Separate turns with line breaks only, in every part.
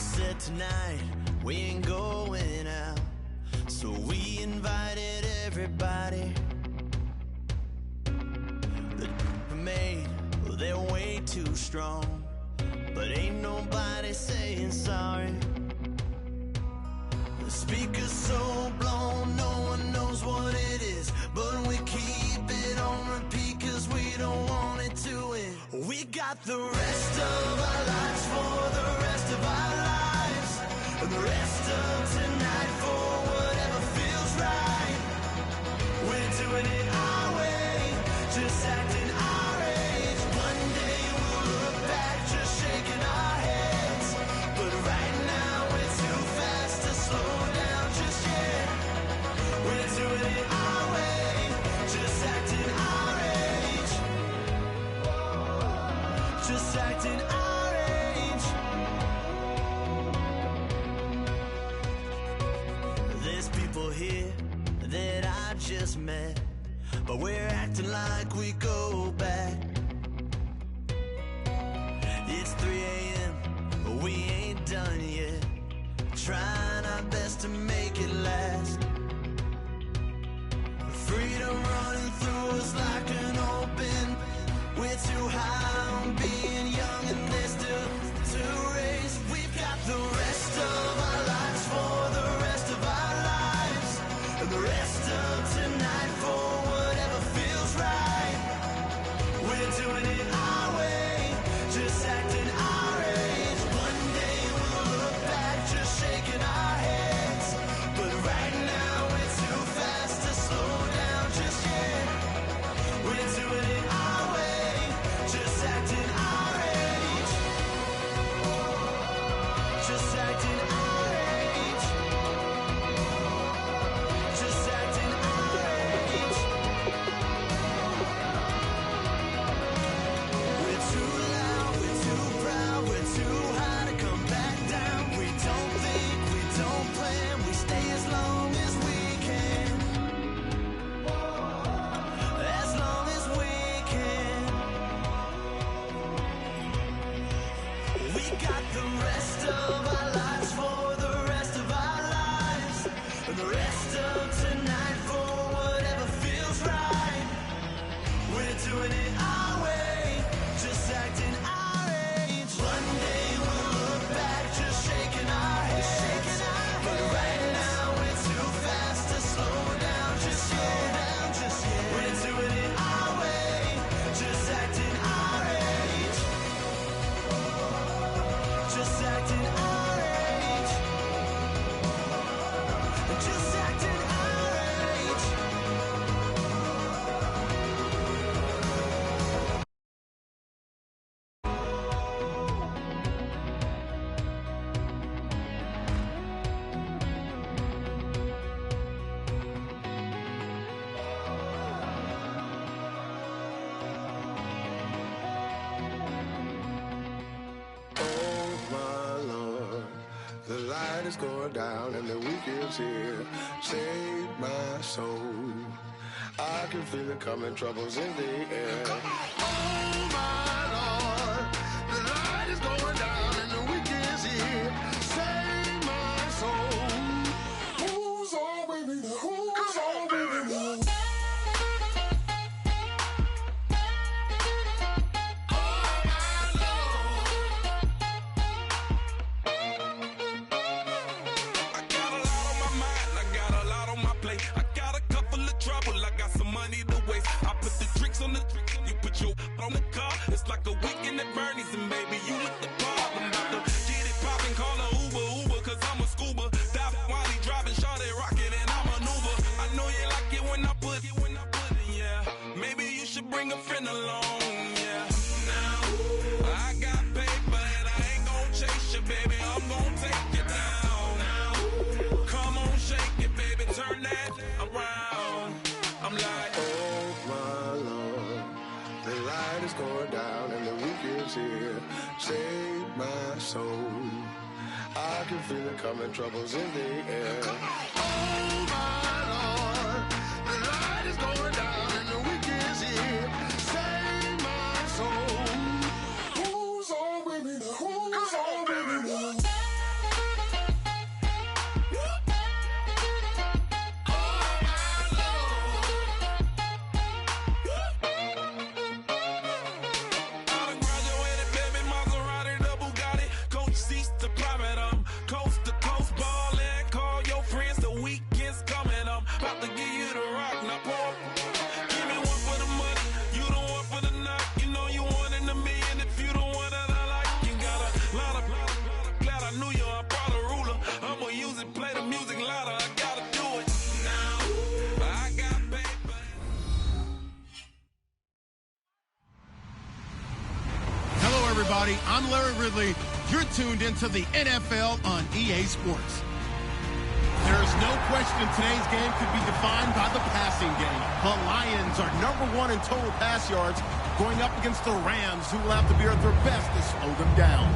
said tonight we ain't going out, so we invited everybody. The we made, well, they're way too strong, but ain't nobody saying sorry. The speaker's so blown, no one knows what it is, but we keep it on repeat cause we don't want it to end. We got the rest of our lives for the rest of our lives, and the rest of tonight for whatever feels right. We're doing it our way, just acting our age. One day we'll look back just shaking our heads, but right now we're too fast to slow down just yet. We're doing it our way, just acting our age, just acting our age. There's people here that I just met, but we're acting like we go back. It's 3 a.m., but we ain't done yet, trying our best to make it last. Freedom running through us like an open. We're too high on being young and there's still to raise. We've got the rest of our lives for the rest of our lives, and the rest of tonight for whatever feels right. We're doing it our way, just acting our age. One day we'll look back just shaking our heads, but right now we're too fast to slow down just yet. We're doing it our way, just acting our age, just acting our age, just acting our age. We're too loud, we're too proud, we're too high to come back down. We don't think, we don't plan, we stay as long as we can, as long as we can. We got the rest of our lives for the rest of our lives, and the rest of tonight for whatever feels right. We're doing it our way, just acting our age. One day we'll look back just shaking our heads, but right now we're too fast to slow down just yet. We're doing it our way, just acting our age, just acting our age, just acting our age.
Oh my Lord, the light is going down and the week is here. Save my soul. I can feel it coming, troubles in the air. Oh my Lord, the light is going down and the week is here. Save my soul. Who's all with me? Who's all with me?
I got a lot on my mind, I got a lot on my plate. I got a couple of trouble, I got some money to waste. I put the tricks on the you put your on the car. It's like a weekend at Bernie's and baby, you look the part. I'm about to get it poppin', call a Uber, cause I'm a scuba. Dive while he driving, shawty rocket and I maneuver. I know you like it when I put it, yeah. Maybe you should bring a friend along, yeah. Now, I got paper and I ain't gon' chase you, baby, I'm gon' take you down. Now, come on, shake it, baby, turn that around. I'm like,
Oh my Lord, the light is going down and the week is here. Save my soul. I can feel it coming, troubles in the air. Oh my Lord, the light is going down and the week is here. Save my soul. Who's all with me? Who's all with me?
everybody. I'm Larry Ridley. You're tuned into the NFL on EA Sports. There is no question today's game could be defined by the passing game. The Lions are #1 in total pass yards, going up against the Rams, who will have to be at their best to slow them down.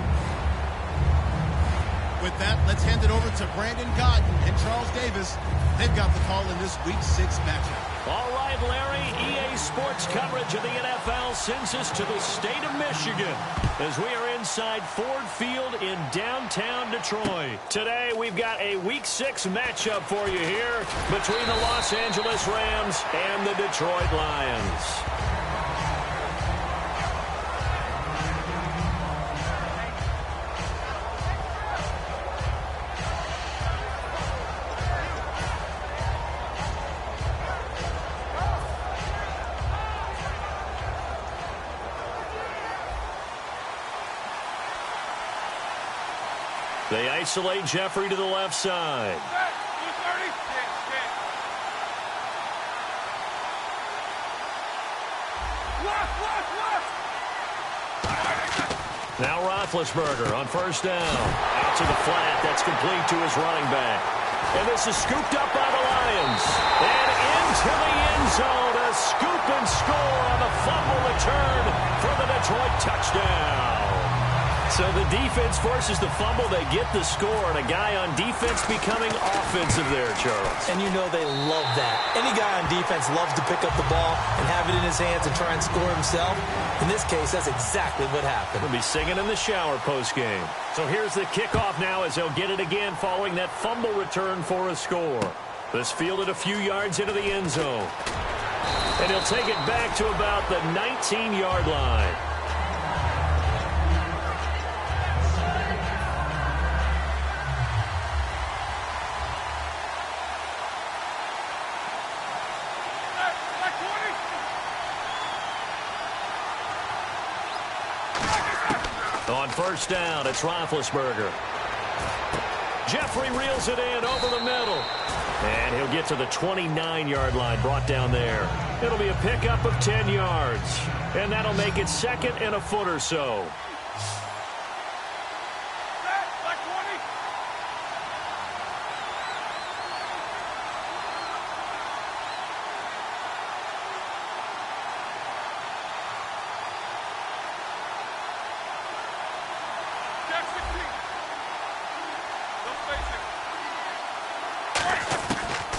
With that, let's hand it over to Brandon Godden and Charles Davis. They've got the call in this Week 6 matchup.
All right, Larry, EA Sports coverage of the NFL sends us to the state of Michigan as we are inside Ford Field in downtown Detroit. Today, we've got a Week 6 matchup for you here between the Los Angeles Rams and the Detroit Lions. They isolate Jeffrey to the left side. Now Roethlisberger on first down. Out to the flat. That's complete to his running back. And this is scooped up by the Lions. And into the end zone. A scoop and score on the fumble return for the Detroit touchdown. So the defense forces the fumble. They get the score. And a guy on defense becoming offensive there, Charles.
And you know they love that. Any guy on defense loves to pick up the ball and have it in his hands and try and score himself. In this case, that's exactly what happened.
He'll be singing in the shower postgame. So here's the kickoff now as they'll get it again following that fumble return for a score. This fielded a few yards into the end zone. And he'll take it back to about the 19-yard line. On first down, it's Roethlisberger. Jeffrey reels it in over the middle. And he'll get to the 29-yard line, brought down there. It'll be a pickup of 10 yards. And that'll make it 2nd and a foot or so.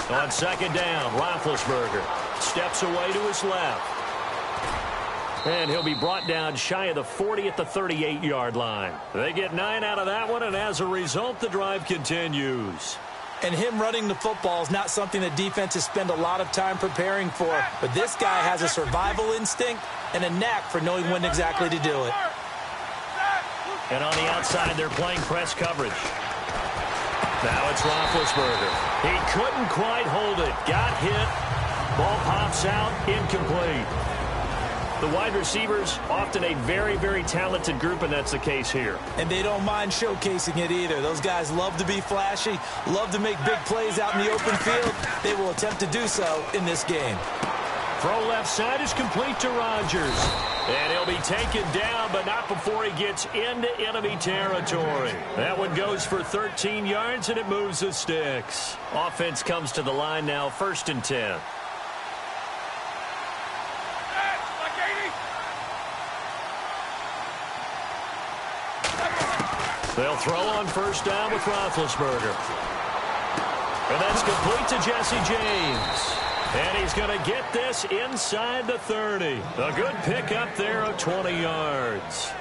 On second down, Roethlisberger steps away to his left. And he'll be brought down shy of the 40 at the 38-yard line. They get 9 out of that one, and as a result, the drive continues.
And him running the football is not something that defenses spend a lot of time preparing for. But this guy has a survival instinct and a knack for knowing when exactly to do it.
And on the outside, they're playing press coverage. Now it's Roethlisberger. He couldn't quite hold it. Got hit. Ball pops out. Incomplete. The wide receivers, often a very, very talented group, and that's the case here.
And they don't mind showcasing it either. Those guys love to be flashy, love to make big plays out in the open field. They will attempt to do so in this game.
Throw left side is complete to Rodgers. And he'll be taken down, but not before he gets into enemy territory. That one goes for 13 yards, and it moves the sticks. Offense comes to the line now, 1st and 10. They'll throw on first down with Roethlisberger. And that's complete to Jesse James. And he's going to get this inside the 30. A good pickup there of 20 yards.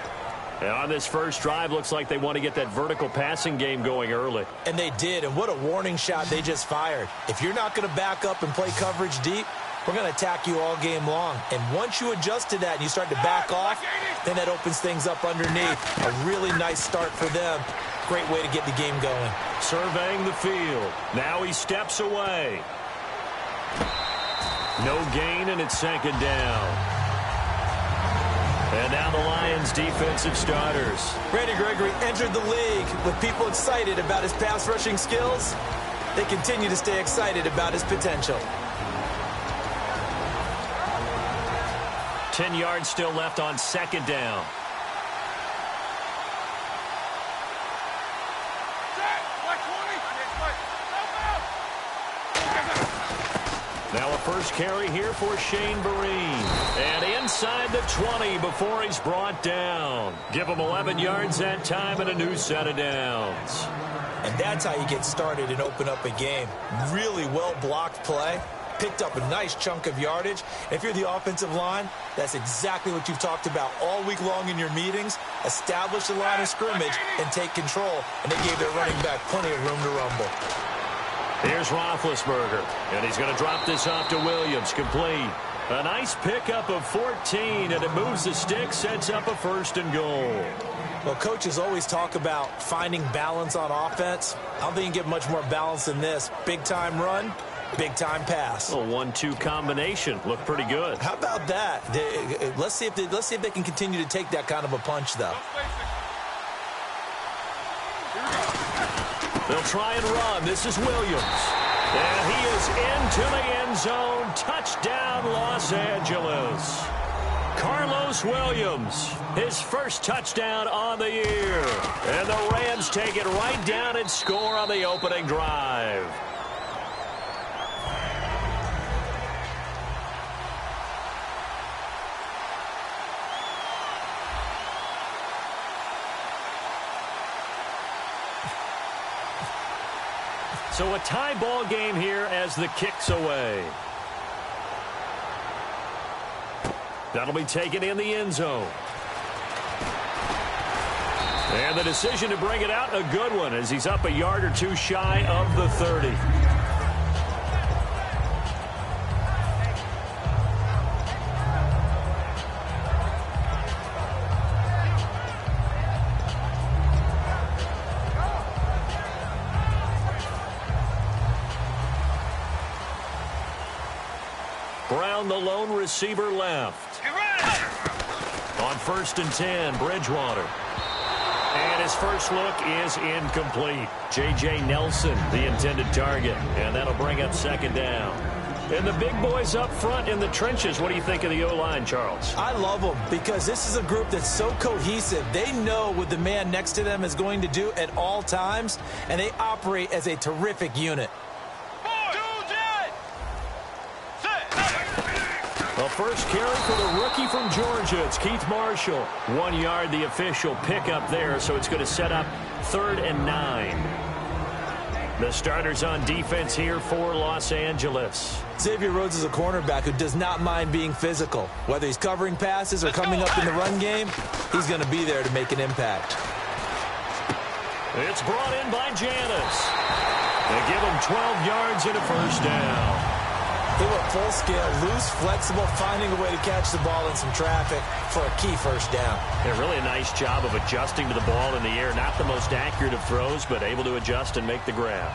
And on this first drive, looks like they want to get that vertical passing game going early.
And they did, and what a warning shot they just fired. If you're not going to back up and play coverage deep, we're going to attack you all game long. And once you adjust to that and you start to back off, then that opens things up underneath. A really nice start for them. Great way to get the game going.
Surveying the field. Now he steps away. No gain, and it's 2nd down. And now the Lions' defensive starters.
Randy Gregory entered the league with people excited about his pass rushing skills. They continue to stay excited about his potential.
10 yards still left on 2nd down. Now a first carry here for Shane Vereen. And inside the 20 before he's brought down. Give him 11 yards that time and a new set of downs.
And that's how you get started and open up a game. Really well-blocked play. Picked up a nice chunk of yardage. If you're the offensive line, that's exactly what you've talked about all week long in your meetings. Establish the line of scrimmage and take control. And they gave their running back plenty of room to rumble.
Here's Roethlisberger, and he's going to drop this off to Williams, complete. A nice pickup of 14, and it moves the stick, sets up a 1st and goal.
Well, coaches always talk about finding balance on offense. I don't think you can get much more balance than this. Big-time run, big-time pass.
A 1-2 combination. Looked pretty good.
How about that? Let's see if they can continue to take that kind of a punch, though.
They'll try and run. This is Williams. And he is into the end zone. Touchdown, Los Angeles. Carlos Williams, his first touchdown on the year. And the Rams take it right down and score on the opening drive. So a tie ball game here as the kick's away. That'll be taken in the end zone. And the decision to bring it out, a good one, as he's up a yard or two shy of the 30. Brown, the lone receiver, left. On 1st and 10, Bridgewater. And his first look is incomplete. J.J. Nelson, the intended target. And that'll bring up 2nd down. And the big boys up front in the trenches. What do you think of the O-line, Charles?
I love them because this is a group that's so cohesive. They know what the man next to them is going to do at all times, and they operate as a terrific unit.
A first carry for the rookie from Georgia. It's Keith Marshall. 1 yard, the official pickup there, so it's going to set up 3rd and 9. The starters on defense here for Los Angeles.
Xavier Rhodes is a cornerback who does not mind being physical. Whether he's covering passes or coming up in the run game, he's going to be there to make an impact.
It's brought in by Janis. They give him 12 yards and a 1st down.
He went full scale, loose, flexible, finding a way to catch the ball in some traffic for a key 1st down.
Yeah, really a nice job of adjusting to the ball in the air. Not the most accurate of throws, but able to adjust and make the grab.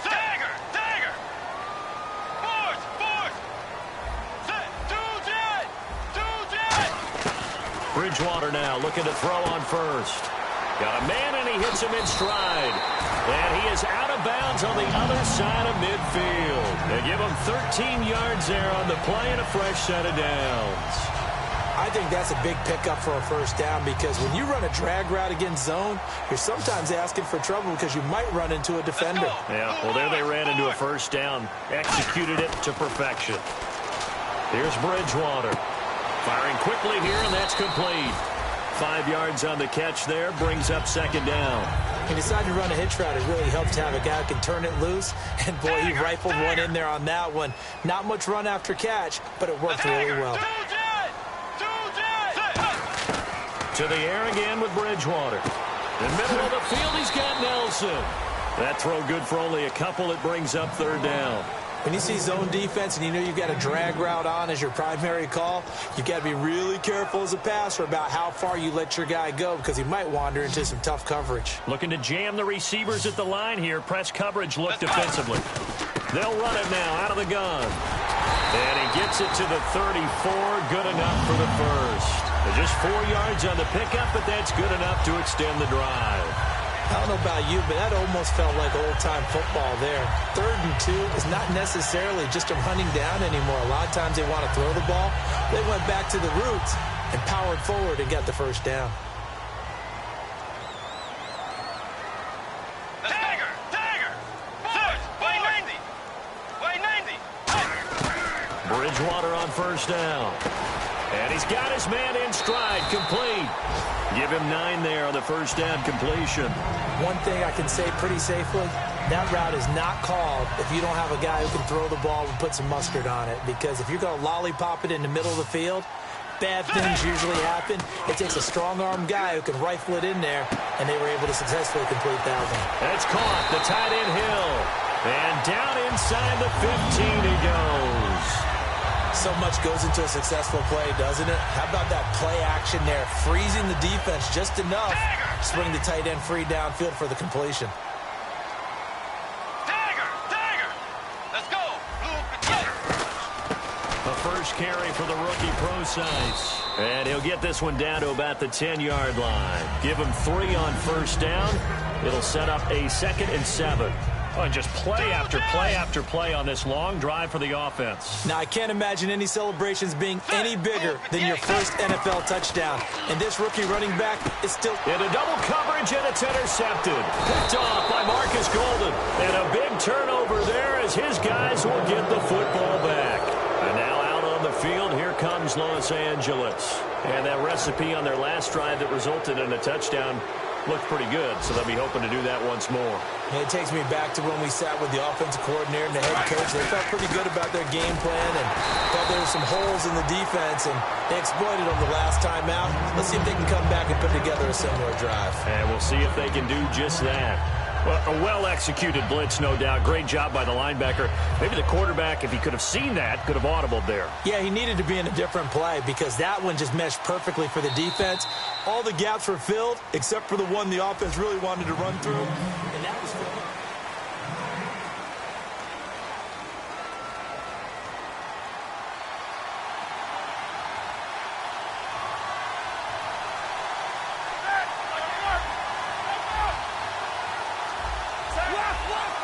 Dagger! Dagger! Force! Force! Do jet!
Bridgewater now looking to throw on 1st. Got a man, and he hits him in stride. And he is out of bounds on the other side of midfield. They give him 13 yards there on the play and a fresh set of downs.
I think that's a big pickup for a 1st down because when you run a drag route against zone, you're sometimes asking for trouble because you might run into a defender.
Yeah, well, there they ran into a 1st down. Executed it to perfection. Here's Bridgewater. Firing quickly here, and that's complete. 5 yards on the catch there, brings up 2nd down.
He decided to run a hitch route. It really helps to have a guy who can turn it loose. And, boy, he rifled one in there on that one. Not much run after catch, but it worked really well.
To the air again with Bridgewater. In the middle of the field, he's got Nelson. That throw good for only a couple. It brings up 3rd down.
When you see zone defense and you know you've got a drag route on as your primary call, you've got to be really careful as a passer about how far you let your guy go because he might wander into some tough coverage.
Looking to jam the receivers at the line here. Press coverage look defensively. They'll run it now out of the gun. And he gets it to the 34. Good enough for the 1st. Just 4 yards on the pickup, but that's good enough to extend the drive.
I don't know about you, but that almost felt like old-time football there. 3rd and 2 is not necessarily just a running down anymore. A lot of times they want to throw the ball. They went back to the roots and powered forward and got the 1st down.
Bridgewater on first down. And he's got his man in stride, complete. Give him 9 there on the first down completion.
One thing I can say pretty safely, that route is not called if you don't have a guy who can throw the ball and put some mustard on it. Because if you're going to lollipop it in the middle of the field, bad things usually happen. It takes a strong-arm guy who can rifle it in there, and they were able to successfully complete that one.
It's caught, the tight end Hill. And down inside the 15 he goes.
So much goes into a successful play, doesn't it? How about that play action there, freezing the defense just enough to bring the tight end free downfield for the completion.
Let's go.
The first carry for the rookie Procise. And he'll get this one down to about the 10-yard line. Give him 3 on first down. It'll set up a 2nd and 7. Oh, and just play after play after play on this long drive for the offense.
Now, I can't imagine any celebrations being any bigger than your first NFL touchdown. And this rookie running back is still
into double coverage, and it's intercepted. Picked off by Marcus Golden. And a big turnover there as his guys will get the football back. And now out on the field, here comes Los Angeles. And that recipe on their last drive that resulted in a touchdown looked pretty good, so they'll be hoping to do that once more.
And it takes me back to when we sat with the offensive coordinator and the head coach. They felt pretty good about their game plan and thought there were some holes in the defense, and they exploited them the last time out. Let's see if they can come back and put together a similar drive.
And we'll see if they can do just that. Well, a well-executed blitz, no doubt. Great job by the linebacker. Maybe the quarterback, if he could have seen that, could have audibled there.
Yeah, he needed to be in a different play because that one just meshed perfectly for the defense. All the gaps were filled except for the one the offense really wanted to run through, and that was filled.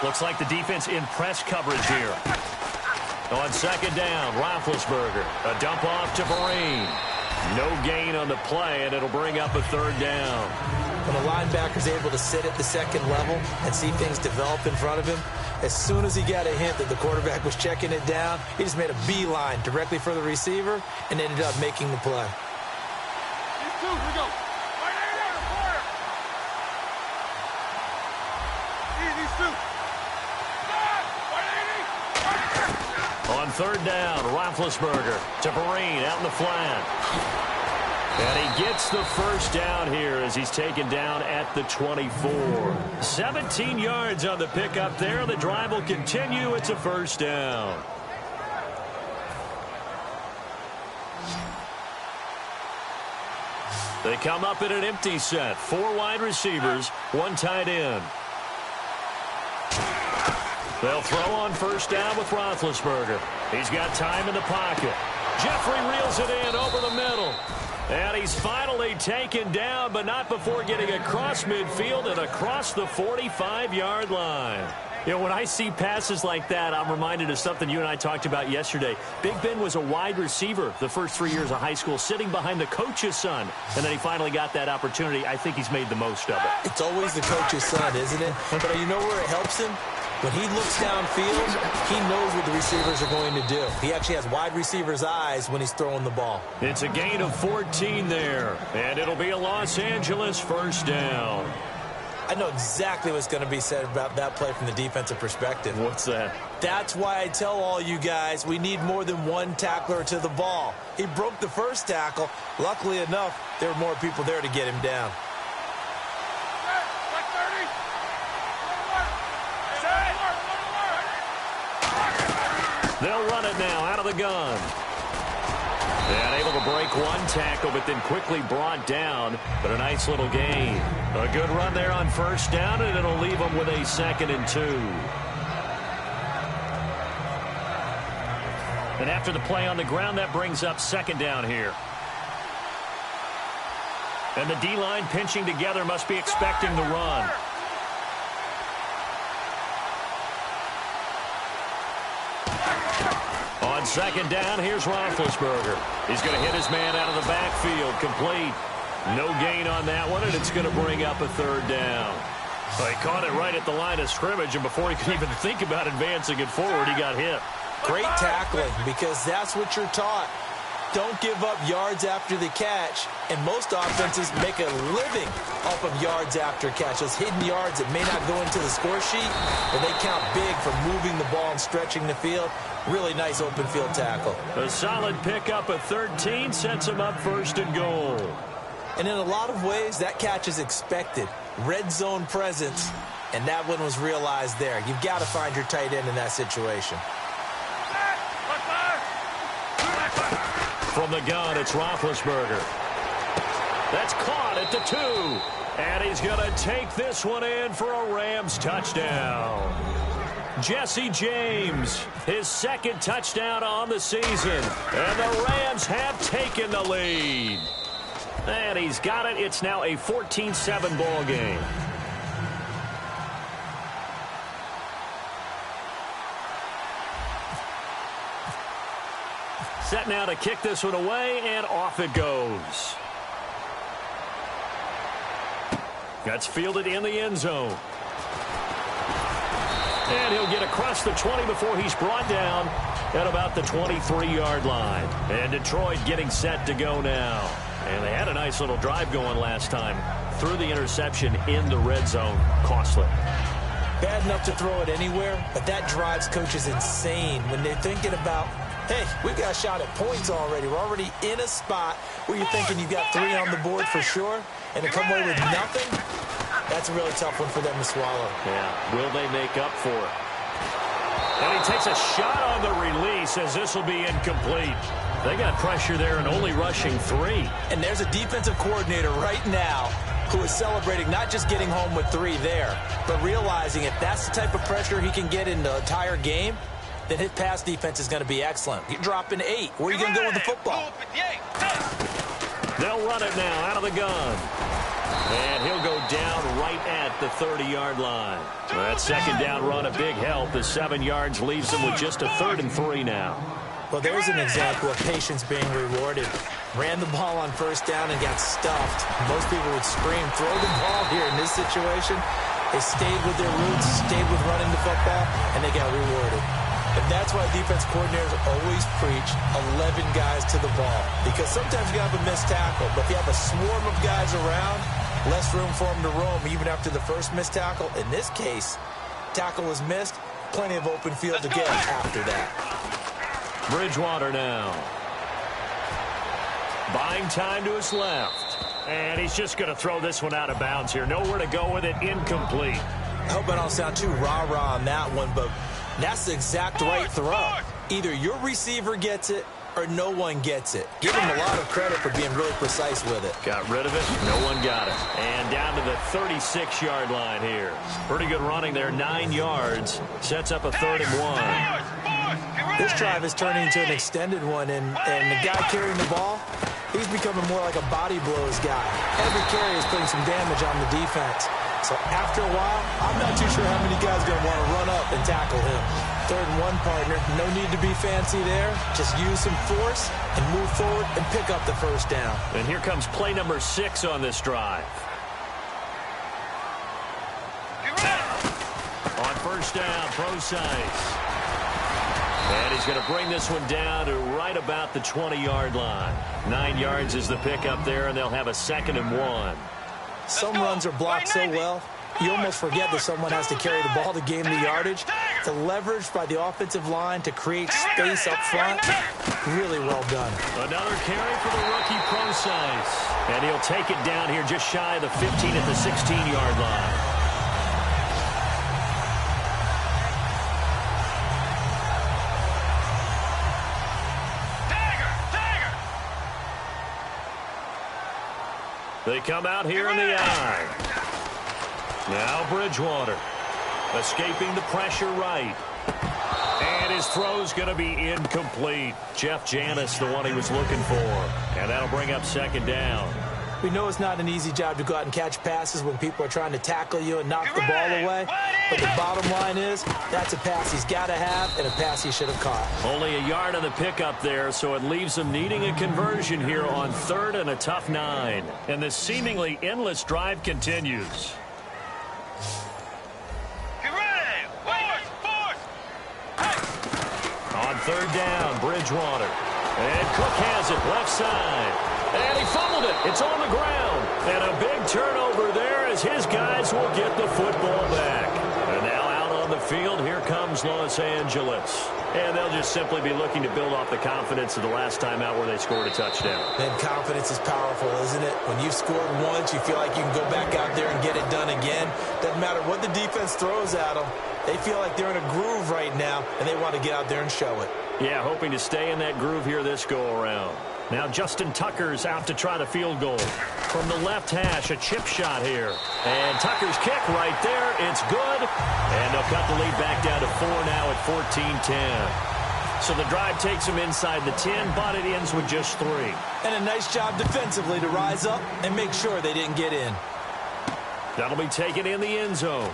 Looks like the defense in press coverage here. On second down, Roethlisberger. A dump off to Vereen. No gain on the play, and it'll bring up a 3rd down.
When a linebacker's able to sit at the second level and see things develop in front of him, as soon as he got a hint that the quarterback was checking it down, he just made a beeline directly for the receiver and ended up making the play.
These two, here we go. These two.
On 3rd down, Roethlisberger to Vereen out in the flat. And he gets the first down here as he's taken down at the 24. 17 yards on the pickup there. The drive will continue. It's a first down. They come up in an empty set. 4 wide receivers, 1 tight end. They'll throw on first down with Roethlisberger. He's got time in the pocket. Jeffrey reels it in over the middle. And he's finally taken down, but not before getting across midfield and across the 45-yard line. You know, when I see passes like that, I'm reminded of something you and I talked about yesterday. Big Ben was a wide receiver the first 3 years of high school, sitting behind the coach's son. And then he finally got that opportunity. I think he's made the most of it.
It's always the coach's son, isn't it? But you know where it helps him? When he looks downfield, he knows what the receivers are going to do. He actually has wide receivers' eyes when he's throwing the ball.
It's a gain of 14 there, and it'll be a Los Angeles first down.
I know exactly what's going to be said about that play from the defensive perspective.
What's that?
That's why I tell all you guys we need more than one tackler to the ball. He broke the first tackle. Luckily enough, there were more people there to get him down.
They'll run it now out of the gun. And able to break one tackle, but then quickly brought down. But a nice little gain. A good run there on first down, and it'll leave them with a 2nd and 2. And after the play on the ground, that brings up 2nd down here. And the D-line pinching together, must be expecting the run. On 2nd down, here's Roethlisberger. He's going to hit his man out of the backfield, complete. No gain on that one, and it's going to bring up a 3rd down. Well, he caught it right at the line of scrimmage, and before he could even think about advancing it forward, he got hit.
Great tackling, because that's what you're taught. Don't give up yards after the catch, and most offenses make a living off of yards after catch. Those hidden yards that may not go into the score sheet, but they count big for moving the ball and stretching the field. Really nice open field tackle.
A solid pickup of 13 sets him up first and goal.
And in a lot of ways, that catch is expected. Red zone presence, and that one was realized there. You've got to find your tight end in that situation.
From the gun, it's Roethlisberger. That's caught at the 2. And he's going to take this one in for a Rams touchdown. Jesse James, his second touchdown on the season. And the Rams have taken the lead. And he's got it. It's now a 14-7 ball game. Set now to kick this one away, and off it goes. That's fielded in the end zone. And he'll get across the 20 before he's brought down at about the 23-yard line. And Detroit getting set to go now. And they had a nice little drive going last time. Threw the interception in the red zone. Costly.
Bad enough to throw it anywhere, but that drives coaches insane when they're thinking about, hey, we've got a shot at points already. We're already in a spot where you're thinking you've got 3 on the board for sure, and to come away with nothing, that's a really tough one for them to swallow.
Yeah, will they make up for it? And he takes a shot on the release as this will be incomplete. They got pressure there and only rushing 3.
And there's a defensive coordinator right now who is celebrating not just getting home with 3 there, but realizing if that's the type of pressure he can get in the entire game, then his pass defense is going to be excellent. You're dropping 8. Where are you going to go with the football?
They'll run it now out of the gun. And he'll go down right at the 30-yard line. That second down run, a big help. The 7 yards leaves them with just a 3rd and 3 now.
Well, there's an example of patience being rewarded. Ran the ball on first down and got stuffed. Most people would scream, throw the ball here in this situation. They stayed with their roots, stayed with running the football, and they got rewarded. And that's why defense coordinators always preach 11 guys to the ball. Because sometimes you have a missed tackle, but if you have a swarm of guys around, less room for them to roam even after the first missed tackle. In this case, tackle was missed, plenty of open field to get after that.
Bridgewater now. Buying time to his left. And he's just going to throw this one out of bounds here. Nowhere to go with it. Incomplete.
I hope I don't sound too rah-rah on that one, but that's the exact right throw. Either your receiver gets it or no one gets it. Give him a lot of credit for being really precise with it.
Got rid of it. No one got it. And down to the 36-yard line here. Pretty good running there. 9 yards. Sets up a 3rd and 1.
This drive is turning into an extended one, and the guy carrying the ball, he's becoming more like a body blows guy. Every carry is putting some damage on the defense. So after a while, I'm not too sure how many guys are going to want to run up and tackle him. 3rd and 1, partner. No need to be fancy there. Just use some force and move forward and pick up the first down.
And here comes play number 6 on this drive. On first down, Procise. And he's going to bring this one down to right about the 20-yard line. 9 yards is the pickup there, and they'll have a 2nd and 1.
Some runs are blocked so well, you almost forget that someone has to carry the ball to gain the yardage. The leverage by the offensive line to create space up front, really well done.
Another carry for the rookie Procise. And he'll take it down here just shy of the 15 at the 16-yard line. They come out here in the eye. Now Bridgewater escaping the pressure right. And his throw's going to be incomplete. Jeff Janis, the one he was looking for. And that'll bring up 2nd down.
We know it's not an easy job to go out and catch passes when people are trying to tackle you and knock the ball away. But the bottom line is, that's a pass he's got to have and a pass he should have caught.
Only a yard on the pickup there, so it leaves him needing a conversion here on 3rd and a tough 9. And this seemingly endless drive continues. On third down, Bridgewater. And Cook has it left side. And he fumbled it. It's on the ground. And a big turnover there as his guys will get the football back. And now out on the field, here comes Los Angeles. And they'll just simply be looking to build off the confidence of the last time out where they scored a touchdown.
And confidence is powerful, isn't it? When you've scored once, you feel like you can go back out there and get it done again. Doesn't matter what the defense throws at them. They feel like they're in a groove right now, and they want to get out there and show it.
Yeah, hoping to stay in that groove here this go-around. Now Justin Tucker's out to try the field goal. From the left hash, a chip shot here. And Tucker's kick right there. It's good. And they'll cut the lead back down to 4 now at 14-10. So the drive takes them inside the 10, but it ends with just 3.
And a nice job defensively to rise up and make sure they didn't get in.
That'll be taken in the end zone.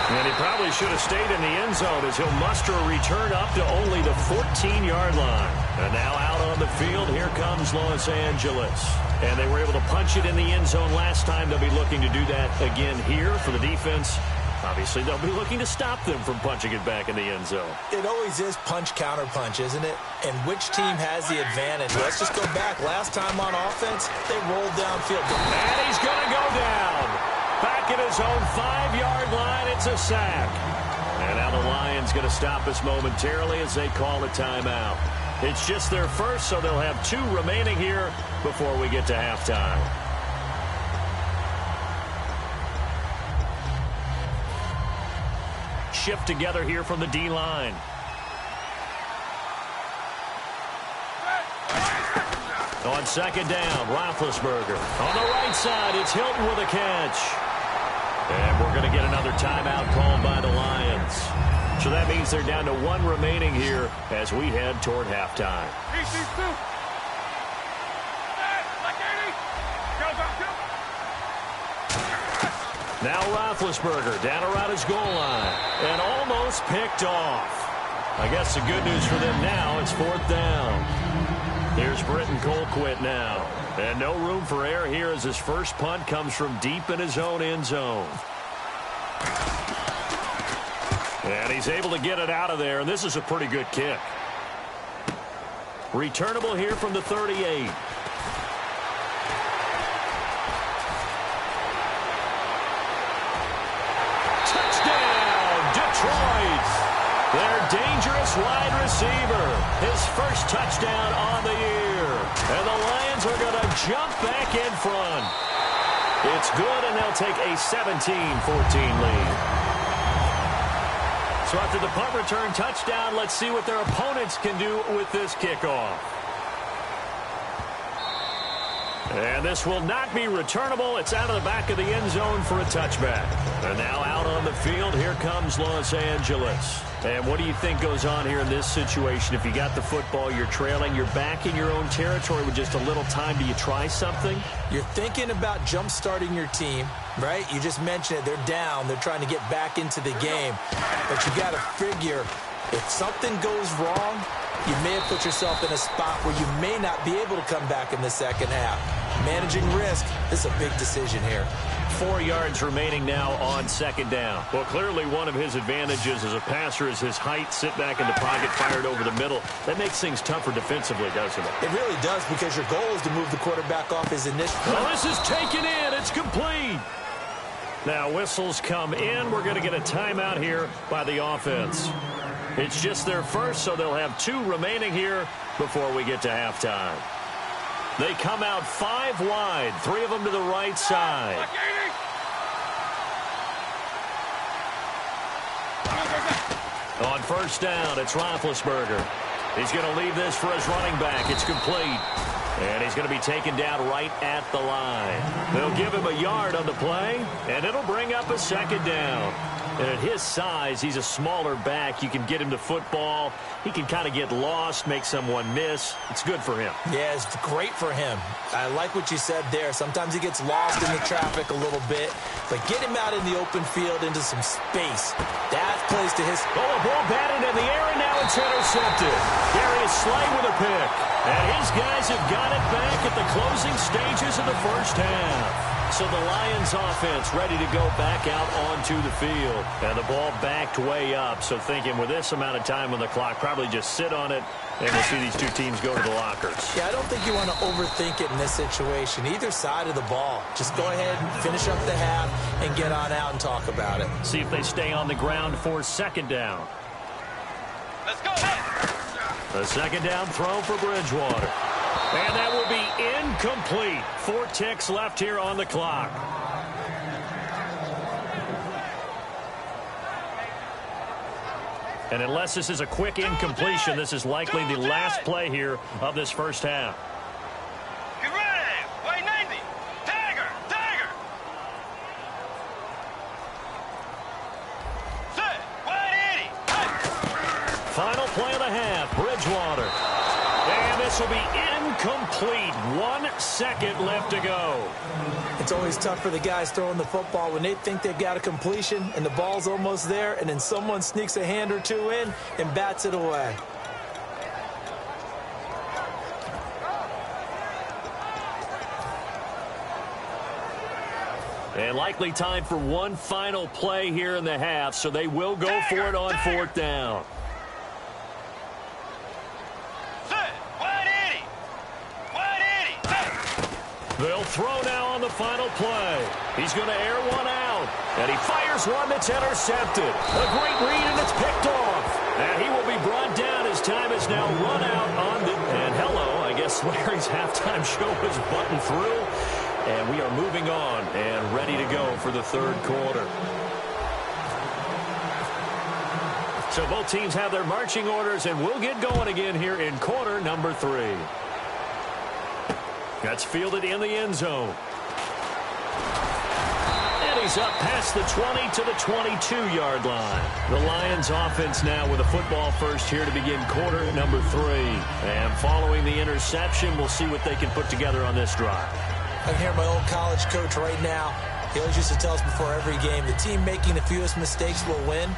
And he probably should have stayed in the end zone as he'll muster a return up to only the 14-yard line. And now out on the field, here comes Los Angeles. And they were able to punch it in the end zone last time. They'll be looking to do that again here for the defense. Obviously, they'll be looking to stop them from punching it back in the end zone.
It always is punch-counter-punch, isn't it? And which team has the advantage? Let's just go back. Last time on offense, they rolled downfield.
And he's going to go down. Back at his own 5-yard line, it's a sack. And now the Lions going to stop us momentarily as they call a timeout. It's just their first, so they'll have 2 remaining here before we get to halftime. Shift together here from the D-line. On second down, Roethlisberger. On the right side, it's Hilton with a catch. And we're going to get another timeout called by the Lions. So that means they're down to 1 remaining here as we head toward halftime. Now Roethlisberger down around his goal line and almost picked off. I guess the good news for them now, it's 4th down. Here's Britton Colquitt now. And no room for error here as his first punt comes from deep in his own end zone. And he's able to get it out of there, and this is a pretty good kick. Returnable here from the 38. Touchdown, Detroit! Their dangerous wide receiver. His first touchdown on the year. And the Lions are going to jump back in front. It's good, and they'll take a 17-14 lead. So after the punt return touchdown, let's see what their opponents can do with this kickoff. And this will not be returnable. It's out of the back of the end zone for a touchback. And now out on the field, here comes Los Angeles. And what do you think goes on here in this situation? If you got the football, you're trailing, you're back in your own territory with just a little time. Do you try something?
You're thinking about jump-starting your team, right? You just mentioned it. They're down. They're trying to get back into the game. But you got to figure, if something goes wrong, you may have put yourself in a spot where you may not be able to come back in the second half. Managing risk is a big decision here.
4 yards remaining now on second down. Well, clearly one of his advantages as a passer is his height. Sit back in the pocket, fired over the middle. That makes things tougher defensively, doesn't it?
It really does, because your goal is to move the quarterback off his initial.
Well, this is taken in. It's complete. Now whistles come in. We're going to get a timeout here by the offense. It's just their first, so they'll have 2 remaining here before we get to halftime. They come out 5 wide, 3 of them to the right side. On first down, it's Roethlisberger. He's going to leave this for his running back. It's complete. And he's going to be taken down right at the line. They'll give him a yard on the play, and it'll bring up a second down. And at his size, he's a smaller back. You can get him to football. He can kind of get lost, make someone miss. It's good for him.
Yeah, it's great for him. I like what you said there. Sometimes he gets lost in the traffic a little bit. But get him out in the open field into some space. That plays to his...
Oh, a ball batted in the air, and now it's intercepted. Darius Slay with a pick. And his guys have got it back at the closing stages of the first half. So the Lions offense ready to go back out onto the field. And the ball backed way up. So thinking with this amount of time on the clock, probably just sit on it. And we'll see these two teams go to the lockers.
Yeah, I don't think you want to overthink it in this situation. Either side of the ball. Just go ahead and finish up the half and get on out and talk about it.
See if they stay on the ground for second down.
Let's go.
The second down throw for Bridgewater. And that will be incomplete. 4 ticks left here on the clock. And unless this is a quick incompletion, this is likely the last play here of this first half.
Get ready. White 90. Tiger. Tiger. Set. White 80.
Final play of the half, Bridgewater. And this will be incomplete. 1 second left to go.
It's always tough for the guys throwing the football when they think they've got a completion and the ball's almost there, and then someone sneaks a hand or two in and bats it away.
And likely time for one final play here in the half, so they will go for it on 4th down. They'll throw now on the final play. He's going to air one out. And he fires one that's intercepted. A great read, and it's picked off. And he will be brought down as time is now run out on the... And hello, I guess Larry's halftime show is buttoned through. And we are moving on and ready to go for the third quarter. So both teams have their marching orders, and we'll get going again here in quarter number 3. That's fielded in the end zone. And he's up past the 20 to the 22-yard line. The Lions offense now with a football first here to begin quarter number 3. And following the interception, we'll see what they can put together on this drive.
I can hear my old college coach right now. He always used to tell us before every game, the team making the fewest mistakes will win.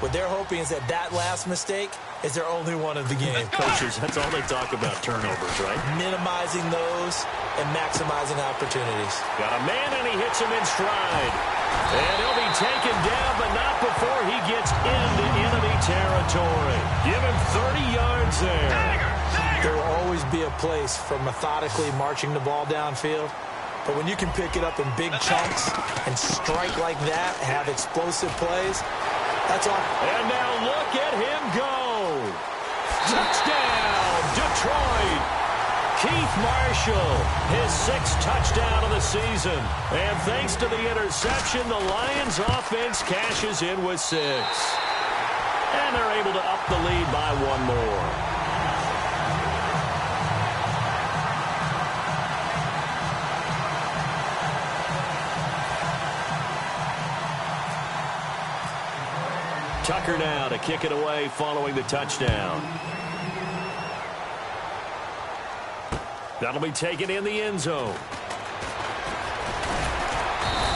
What they're hoping is that last mistake is their only one of the game.
Coaches, that's all they talk about, turnovers, right?
Minimizing those and maximizing opportunities.
Got a man, and he hits him in stride. And he'll be taken down, but not before he gets into enemy territory. Give him 30 yards there.
There will always be a place for methodically marching the ball downfield. But when you can pick it up in big chunks and strike like that, have explosive plays, that's all.
And now look at him go. Touchdown, Detroit. Keith Marshall, his 6th touchdown of the season. And thanks to the interception, the Lions offense cashes in with 6. And they're able to up the lead by 1 more. Tucker now to kick it away following the touchdown. That'll be taken in the end zone.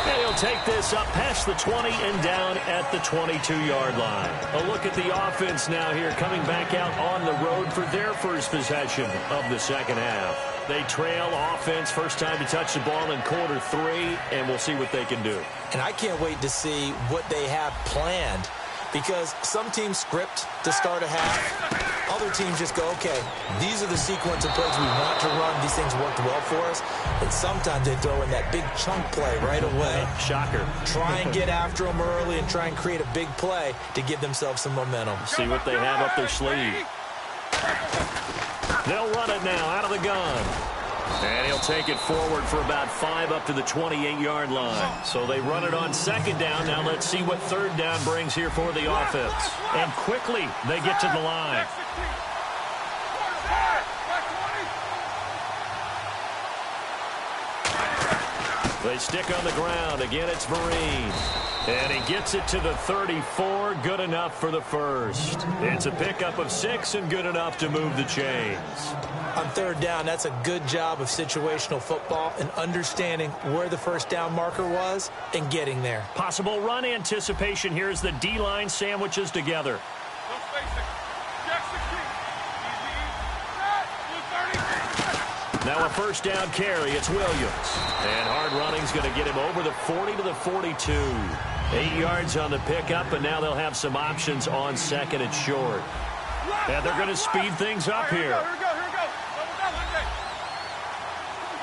And he'll take this up past the 20 and down at the 22-yard line. A look at the offense now here coming back out on the road for their first possession of the second half. They trail offense, first time to touch the ball in quarter 3, and we'll see what they can do.
And I can't wait to see what they have planned. Because some teams script to start a half. Other teams just go, okay, these are the sequence of plays we want to run. These things worked well for us. And sometimes they throw in that big chunk play right away.
Shocker.
Try and get after them early and try and create a big play to give themselves some momentum.
See what they have up their sleeve. They'll run it now out of the gun. And he'll take it forward for about 5 up to the 28-yard line. So they run it on second down. Now let's see what third down brings here for the offense. And quickly they get to the line. They stick on the ground. Again, it's Vereen. And he gets it to the 34. Good enough for the first. It's a pickup of 6 and good enough to move the chains.
On third down, that's a good job of situational football and understanding where the first down marker was and getting there.
Possible run anticipation here as the D-line sandwiches together. Now a first down carry. It's Williams. And hard running is going to get him over the 40 to the 42. 8 yards on the pickup, and now they'll have some options on second and short. And they're going to speed things up here.
Here we go.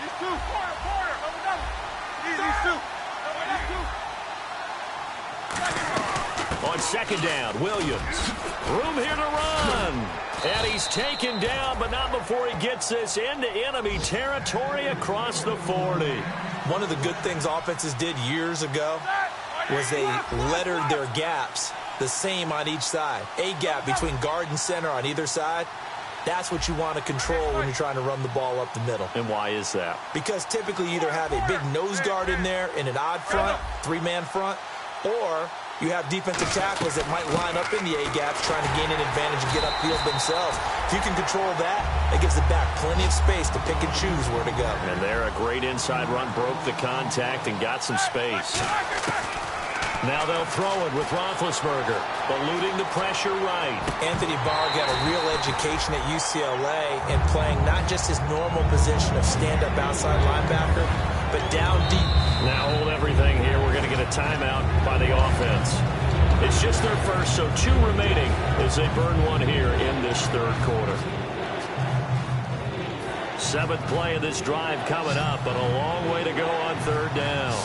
These two, corner, double double. These two.
On second down, Williams. Room here to run. And he's taken down, but not before he gets this into enemy territory across the 40.
One of the good things offenses did years ago was they lettered their gaps the same on each side. A gap between guard and center on either side. That's what you want to control when you're trying to run the ball up the middle.
And why is that?
Because typically you either have a big nose guard in there in an odd front, three-man front, or you have defensive tackles that might line up in the A-gaps trying to gain an advantage and get upfield themselves. If you can control that, it gives the back plenty of space to pick and choose where to go.
And there, a great inside run, broke the contact and got some space. Now they'll throw it with Roethlisberger, eluding the pressure right.
Anthony Barr got a real education at UCLA in playing not just his normal position of stand-up outside linebacker, but down deep.
Now hold everything here. We're going to get a timeout by the offense. It's just their first, so 2 remaining as they burn one here in this third quarter. 7th play of this drive coming up, but a long way to go on third down.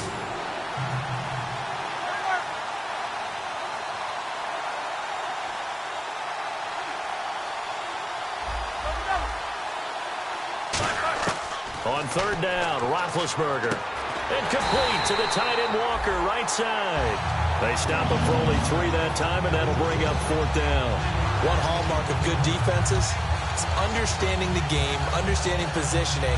On third down, Roethlisberger. Incomplete to the tight end Walker, right side. They stop him for only 3 that time, and that'll bring up 4th down.
One hallmark of good defenses is understanding the game, understanding positioning,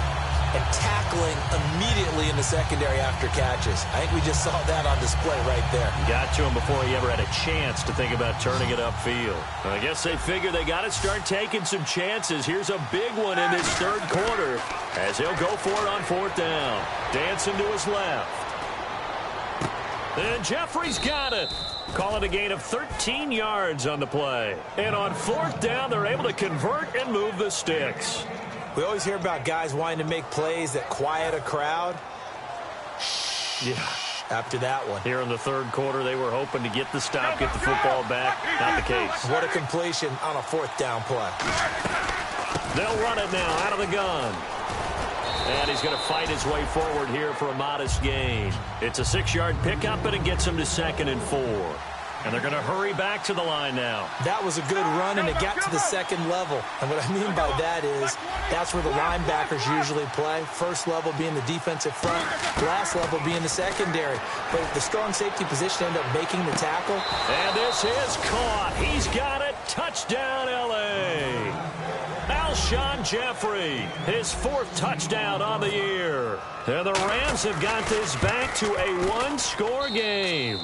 and tackling immediately in the secondary after catches. I think we just saw that on display right there.
Got to him before he ever had a chance to think about turning it upfield. I guess they figure they got to start taking some chances. Here's a big one in this third quarter as he'll go for it on 4th down. Dancing to his left. And Jeffrey's got it. Call it a gain of 13 yards on the play. And on 4th down, they're able to convert and move the sticks.
We always hear about guys wanting to make plays that quiet a crowd.
Yeah.
After that one.
Here in the third quarter, they were hoping to get the stop, get the football back. Not the case.
What a completion on a 4th down play.
They'll run it now out of the gun. And he's going to fight his way forward here for a modest gain. It's a 6-yard pickup, and it gets him to 2nd and 4. And they're going to hurry back to the line now.
That was a good run, and it got to the 2nd level. And what I mean by that is that's where the linebackers usually play. First level being the defensive front, last level being the secondary. But if the strong safety position ended up making the tackle.
And this is caught. He's got it. Touchdown, L.A. Alshon Jeffrey, his 4th touchdown on the year. And the Rams have got this back to a 1-score game.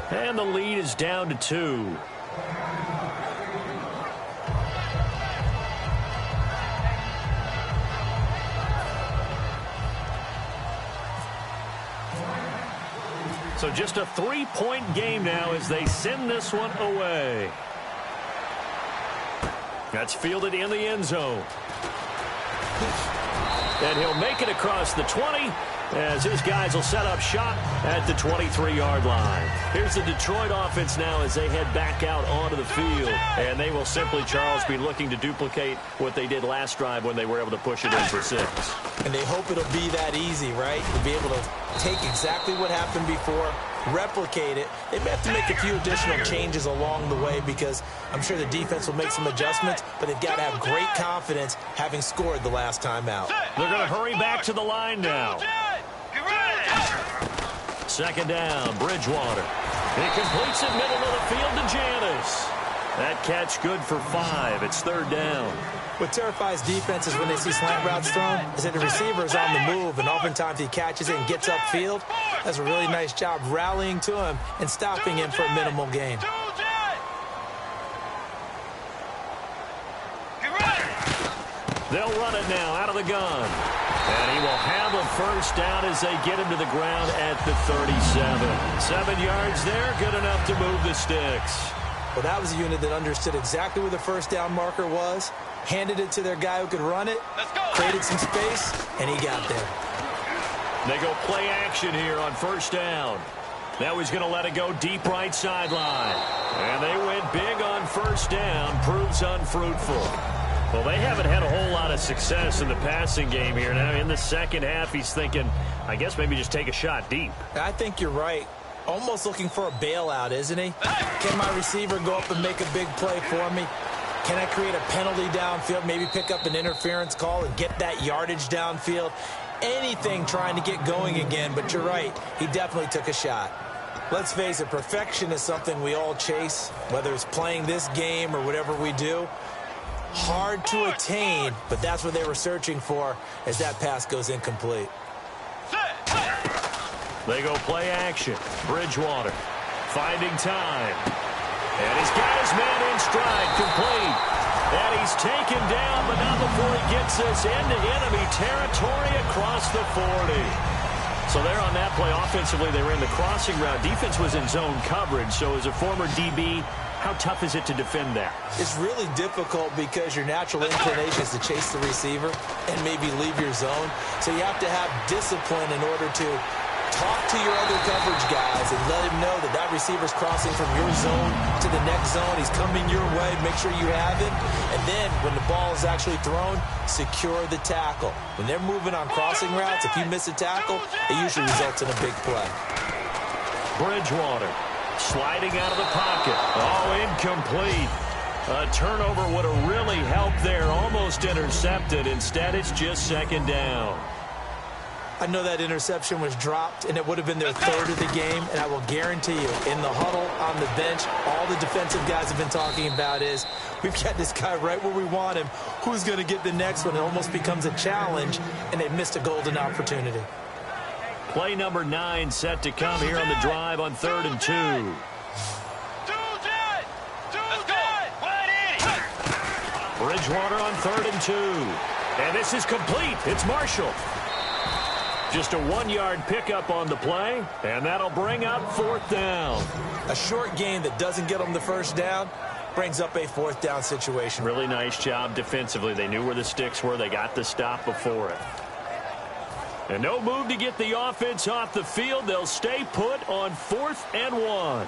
And the lead is down to 2. So just a 3-point game now as they send this one away. That's fielded in the end zone. And he'll make it across the 20 as his guys will set up shop at the 23-yard line. Here's the Detroit offense now as they head back out onto the field. And they will simply, Charles, be looking to duplicate what they did last drive when they were able to push it in for 6.
And they hope it'll be that easy, right? To be able to take exactly what happened before, replicate it. They may have to make a few additional changes along the way because I'm sure the defense will make some adjustments, but they've got to have great confidence having scored the last time out.
They're going to hurry back to the line now. 2nd down, Bridgewater. He completes it middle of the field to Janis. That catch good for 5. It's 3rd down.
What terrifies defenses when they see slant routes thrown is that the receiver is on the move, and oftentimes he catches it and gets upfield. Does a really nice job rallying to him and stopping him for a minimal gain.
They'll run it now out of the gun. And he will have a 1st down as they get him to the ground at the 37. 7 yards there, good enough to move the sticks.
Well, that was a unit that understood exactly where the 1st down marker was, handed it to their guy who could run it, created some space, and he got there.
They go play action here on first down. Now he's going to let it go deep right sideline. And they went big on first down. Proves unfruitful. Well, they haven't had a whole lot of success in the passing game here. Now in the second half, he's thinking, I guess maybe just take a shot deep.
I think you're right. Almost looking for a bailout, isn't he? Can my receiver go up and make a big play for me? Can I create a penalty downfield, maybe pick up an interference call and get that yardage downfield? Anything trying to get going again, but you're right. He definitely took a shot. Let's face it, perfection is something we all chase, whether it's playing this game or whatever we do. Hard to attain, but that's what they were searching for as that pass goes incomplete.
They go play action. Bridgewater finding time. And he's got his man in stride, complete. And he's taken down, but not before he gets us into enemy territory across the 40. So there on that play, offensively, they ran the crossing route. Defense was in zone coverage, so as a former DB, how tough is it to defend that?
It's really difficult because your natural inclination is to chase the receiver and maybe leave your zone. So you have to have discipline in order to talk to your other coverage guys and let him know that that receiver's crossing from your zone to the next zone. He's coming your way. Make sure you have him. And then when the ball is actually thrown, secure the tackle. When they're moving on crossing routes, if you miss a tackle, it usually results in a big play.
Bridgewater sliding out of the pocket. Oh, incomplete. A turnover would have really helped there. Almost intercepted. Instead, it's just second down.
I know that interception was dropped, and it would have been their third of the game, and I will guarantee you, in the huddle, on the bench, all the defensive guys have been talking about is, we've got this guy right where we want him. Who's going to get the next one? It almost becomes a challenge, and they missed a golden opportunity.
Play number 9 set to come here on the drive on 3rd and 2. Bridgewater on 3rd and 2. And this is complete. It's Marshall. Just a 1-yard pickup on the play, and that'll bring up 4th down.
A short gain that doesn't get them the first down brings up a 4th down situation.
Really nice job defensively. They knew where the sticks were. They got the stop before it. And no move to get the offense off the field. They'll stay put on 4th and 1.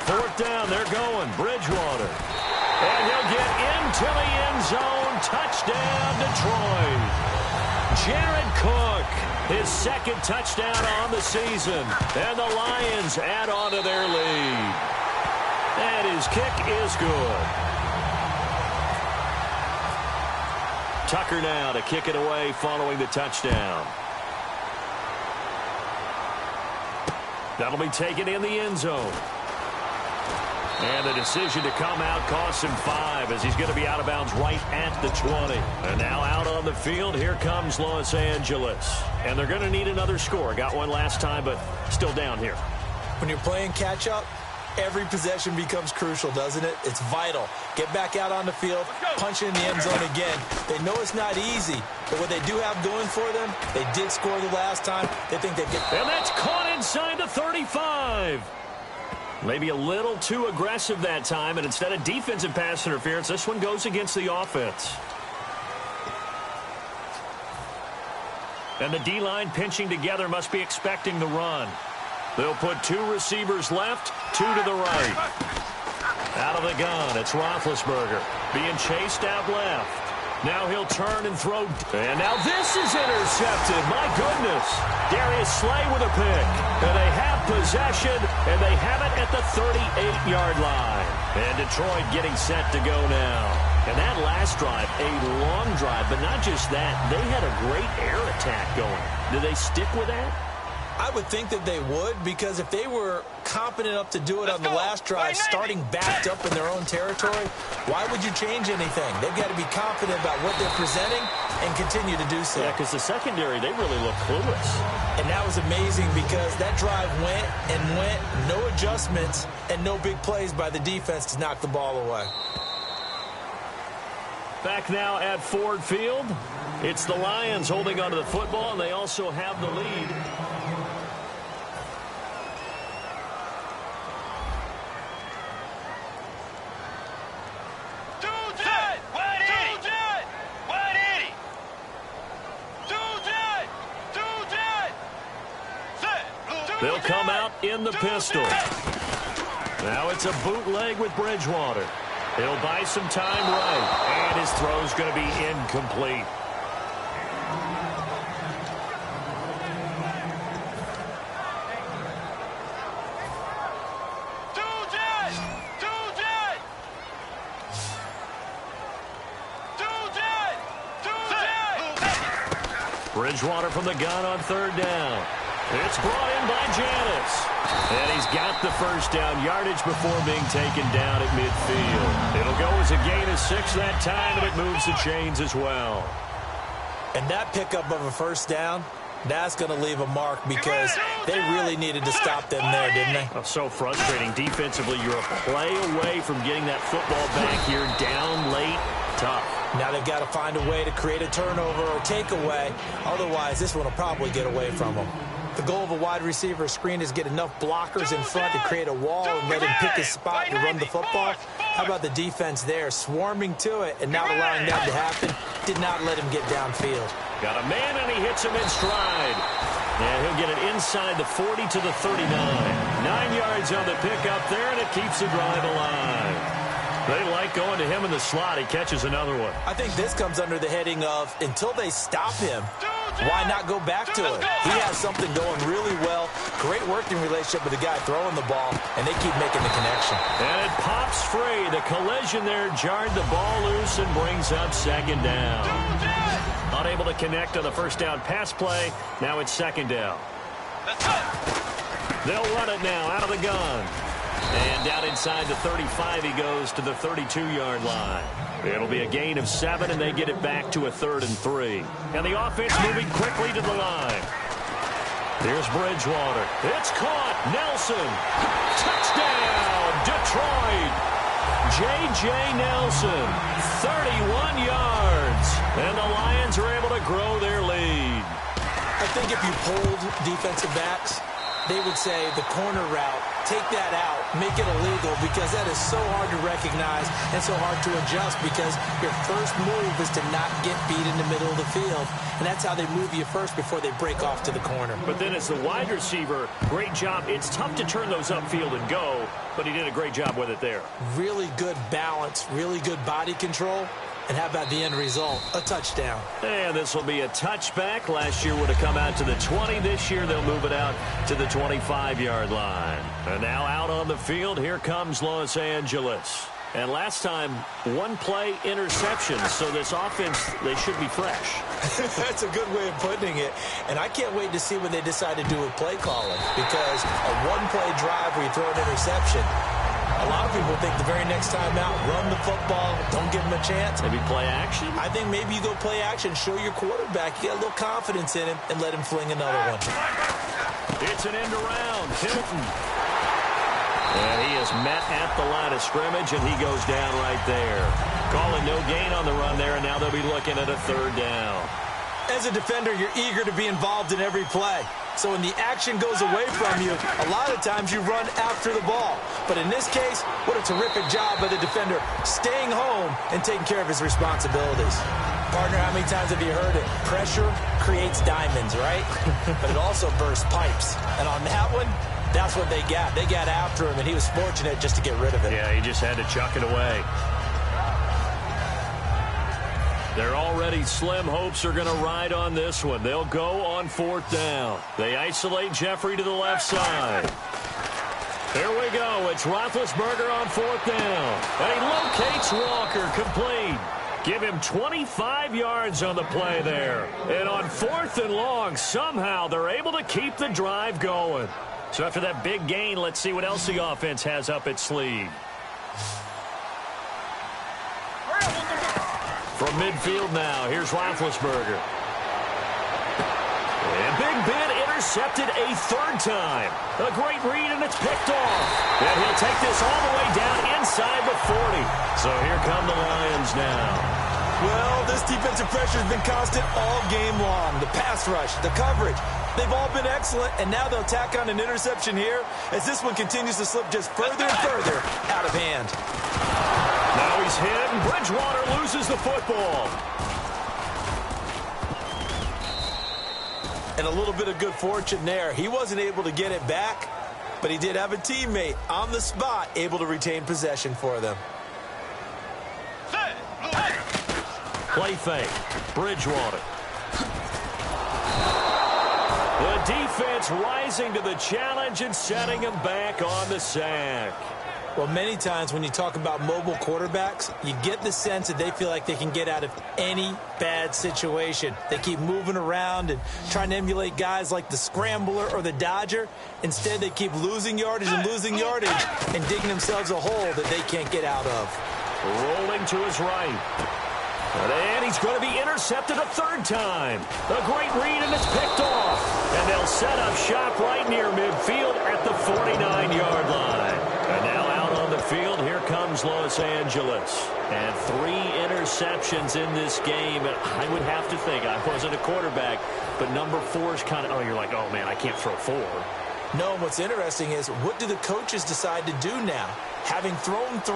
4th down, they're going. Bridgewater. And he'll get into the end zone. Touchdown, Detroit. Jared Cook, his second touchdown on the season. And the Lions add on to their lead. And his kick is good. Tucker now to kick it away following the touchdown. That'll be taken in the end zone. And the decision to come out costs him 5 as he's going to be out of bounds right at the 20. And now out on the field, here comes Los Angeles. And they're going to need another score. Got one last time, but still down here.
When you're playing catch-up, every possession becomes crucial, doesn't it? It's vital. Get back out on the field, punch in the end zone again. They know it's not easy, but what they do have going for them, they did score the last time. They think they get...
And that's caught inside the 35. Maybe a little too aggressive that time, and instead of defensive pass interference, this one goes against the offense. And the D-line pinching together must be expecting the run. They'll put 2 receivers left, 2 to the right. Out of the gun, it's Roethlisberger being chased out left. Now he'll turn and throw. And now this is intercepted. My goodness. Darius Slay with a pick. And they have possession, and they have it at the 38-yard line. And Detroit getting set to go now. And that last drive, a long drive, but not just that. They had a great air attack going. Do they stick with that?
I would think that they would, because if they were competent enough to do it on the last drive, starting backed up in their own territory, why would you change anything? They've got to be confident about what they're presenting and continue to do so.
Yeah, because the secondary, they really look clueless.
And that was amazing because that drive went and went, no adjustments, and no big plays by the defense to knock the ball away.
Back now at Ford Field. It's the Lions holding onto the football, and they also have the lead. They'll come out in the pistol. Now it's a bootleg with Bridgewater. He'll buy some time right, and his throw's going to be incomplete. Bridgewater from the gun on third down. It's brought in by Janis. And he's got the first down yardage before being taken down at midfield. It'll go as a gain of 6 that time, and it moves the chains as well.
And that pickup of a first down, that's going to leave a mark because they really needed to stop them there, didn't they?
Oh, so frustrating. Defensively, you're a play away from getting that football back here. Down late, tough.
Now they've got to find a way to create a turnover or takeaway. Otherwise, this one will probably get away from them. The goal of a wide receiver screen is get enough blockers in front to create a wall and let him pick his spot to run the football. How about the defense there, swarming to it and not allowing that to happen? Did not let him get downfield.
Got a man, and he hits him in stride. And he'll get it inside the 40 to the 39. 9 yards on the pickup there, and it keeps the drive alive. They like going to him in the slot. He catches another one.
I think this comes under the heading of until they stop him, why not go back to it? He has something going really well. Great working relationship with the guy throwing the ball, and they keep making the connection.
And it pops free. The collision there jarred the ball loose and brings up second down. Unable to connect on the first down pass play. Now it's second down. They'll run it now out of the gun. And down inside the 35, he goes to the 32-yard line. It'll be a gain of 7, and they get it back to a 3rd and 3. And the offense moving quickly to the line. Here's Bridgewater. It's caught. Nelson. Touchdown, Detroit. J.J. Nelson, 31 yards. And the Lions are able to grow their lead.
I think if you polled defensive backs, they would say the corner route, take that out, make it illegal, because that is so hard to recognize and so hard to adjust because your first move is to not get beat in the middle of the field. And that's how they move you first before they break off to the corner.
But then as the wide receiver, great job. It's tough to turn those upfield and go, but he did a great job with it there.
Really good balance, really good body control. And how about the end result? A touchdown.
And this will be a touchback. Last year would have come out to the 20. This year they'll move it out to the 25-yard line. And now out on the field, here comes Los Angeles. And last time, one-play interception. So this offense, they should be fresh.
That's a good way of putting it. And I can't wait to see what they decide to do with play calling. Because a one-play drive where you throw an interception, a lot of people think the very next time out, run the football, don't give him a chance.
Maybe play action?
I think maybe you go play action, show your quarterback, you get a little confidence in him, and let him fling another one.
It's an end around. Hilton. And he is met at the line of scrimmage, and he goes down right there. Calling no gain on the run there, and now they'll be looking at a 3rd down.
As a defender, you're eager to be involved in every play. So when the action goes away from you, a lot of times you run after the ball. But in this case, what a terrific job by the defender staying home and taking care of his responsibilities. Partner, how many times have you heard it? Pressure creates diamonds, right? But it also bursts pipes. And on that one, that's what they got. They got after him, and he was fortunate just to get rid of it.
Yeah, he just had to chuck it away. Their already slim hopes are going to ride on this one. They'll go on 4th down. They isolate Jeffrey to the left side. Here we go. It's Roethlisberger on 4th down. And he locates Walker, complete. Give him 25 yards on the play there. And on 4th and long, somehow they're able to keep the drive going. So after that big gain, let's see what else the offense has up its sleeve. From midfield now, here's Roethlisberger. And Big Ben intercepted a 3rd time. A great read, and it's picked off. And he'll take this all the way down inside the 40. So here come the Lions now.
Well, this defensive pressure has been constant all game long. The pass rush, the coverage, they've all been excellent, and now they'll tack on an interception here as this one continues to slip just further and further out of hand.
Now he's hit, and Bridgewater loses the football.
And a little bit of good fortune there. He wasn't able to get it back, but he did have a teammate on the spot able to retain possession for them.
Play fake. Bridgewater. The defense rising to the challenge and setting him back on the sack.
Well, many times when you talk about mobile quarterbacks, you get the sense that they feel like they can get out of any bad situation. They keep moving around and trying to emulate guys like the Scrambler or the Dodger. Instead, they keep losing yardage and digging themselves a hole that they can't get out of.
Rolling to his right. And he's going to be intercepted a third time. A great read, and it's picked off. And they'll set up shop right near midfield at the 49-yard line. And now out on the field, here comes Los Angeles. And 3 interceptions in this game. And I would have to think, I wasn't a quarterback, but number 4 is kind of, oh, you're like, oh, man, I can't throw 4.
No, and what's interesting is, what do the coaches decide to do now? Having thrown 3,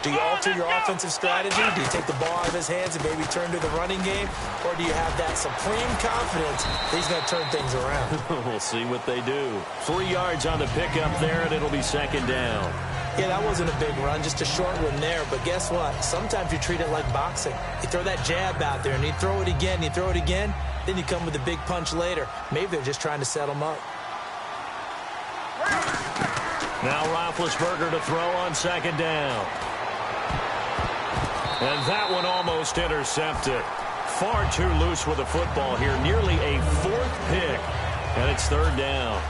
do you alter your offensive strategy? Do you take the ball out of his hands and maybe turn to the running game? Or do you have that supreme confidence that he's going to turn things around?
We'll see what they do. 3 yards on the pickup there, and it'll be second down.
Yeah, that wasn't a big run, just a short one there. But guess what? Sometimes you treat it like boxing. You throw that jab out there, and you throw it again, then you come with a big punch later. Maybe they're just trying to set him up.
Now Roethlisberger to throw on second down. And that one almost intercepted. Far too loose with the football here. Nearly a 4th pick. And it's third down.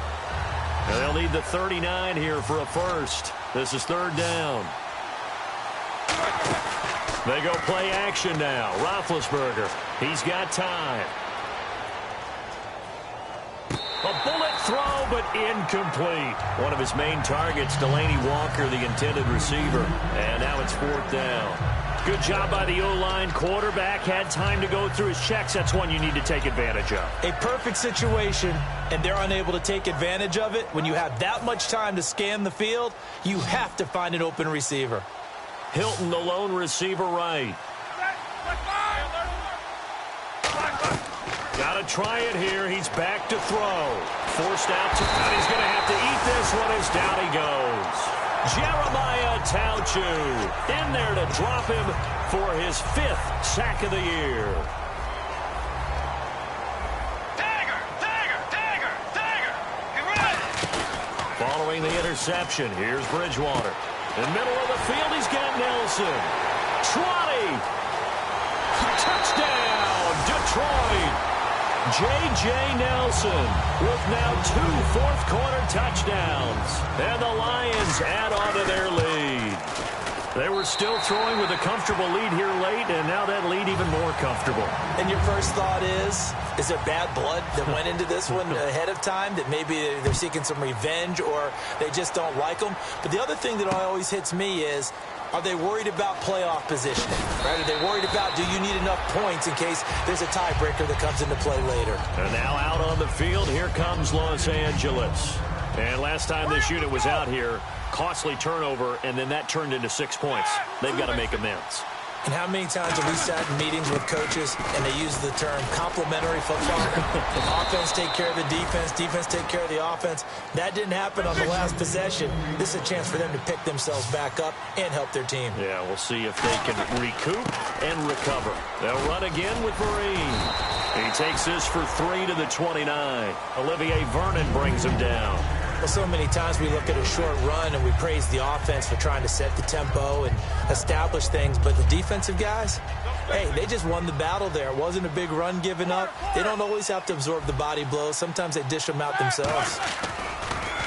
And they'll need the 39 here for a first. This is third down. They go play action now. Roethlisberger. He's got time. A bullet throw, but incomplete. One of his main targets, Delaney Walker, the intended receiver. And now it's 4th down. Good job by the O-line. Quarterback had time to go through his checks. That's one you need to take advantage of.
A perfect situation, and they're unable to take advantage of it. When you have that much time to scan the field, you have to find an open receiver.
Hilton, the lone receiver, right. Got to try it here. He's back to throw. Forced out to, and he's going to have to eat this one as down he goes. Jeremiah Tauchu in there to drop him for his 5th sack of the year. Following the interception, here's Bridgewater. In the middle of the field, he's got Nelson. Trotty. Touchdown, Detroit. J.J. Nelson with now 2 fourth-quarter touchdowns. And the Lions add on to their lead. They were still throwing with a comfortable lead here late, and now that lead even more comfortable.
And your first thought is there bad blood that went into this one ahead of time, that maybe they're seeking some revenge or they just don't like them? But the other thing that always hits me is, are they worried about playoff positioning? Right? Are they worried about, do you need enough points in case there's a tiebreaker that comes into play later?
And now out on the field, here comes Los Angeles. And last time this unit was out here, costly turnover, and then that turned into 6 points. They've got to make amends.
And how many times have we sat in meetings with coaches and they use the term complementary football? Offense take care of the defense, defense take care of the offense. That didn't happen on the last possession. This is a chance for them to pick themselves back up and help their team.
Yeah, we'll see if they can recoup and recover. They'll run again with Marine. He takes this for 3 to the 29. Olivier Vernon brings him down.
Well, so many times we look at a short run and we praise the offense for trying to set the tempo and establish things, but the defensive guys, hey, they just won the battle there. It wasn't a big run given up. They don't always have to absorb the body blows. Sometimes they dish them out themselves.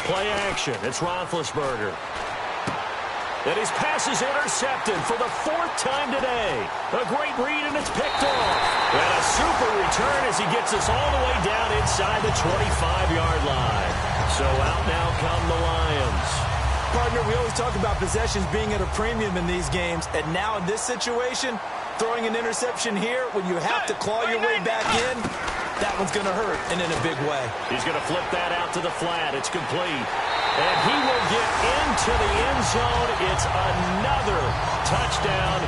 Play action. It's Roethlisberger. And his pass is intercepted for the 4th time today. A great read, and it's picked off. And a super return as he gets us all the way down inside the 25-yard line. So out now come the Lions.
Partner, we always talk about possessions being at a premium in these games. And now in this situation, throwing an interception here when you have to claw your way back in, that one's going to hurt, and in a big way.
He's going to flip that out to the flat. It's complete. And he will get into the end zone. It's another touchdown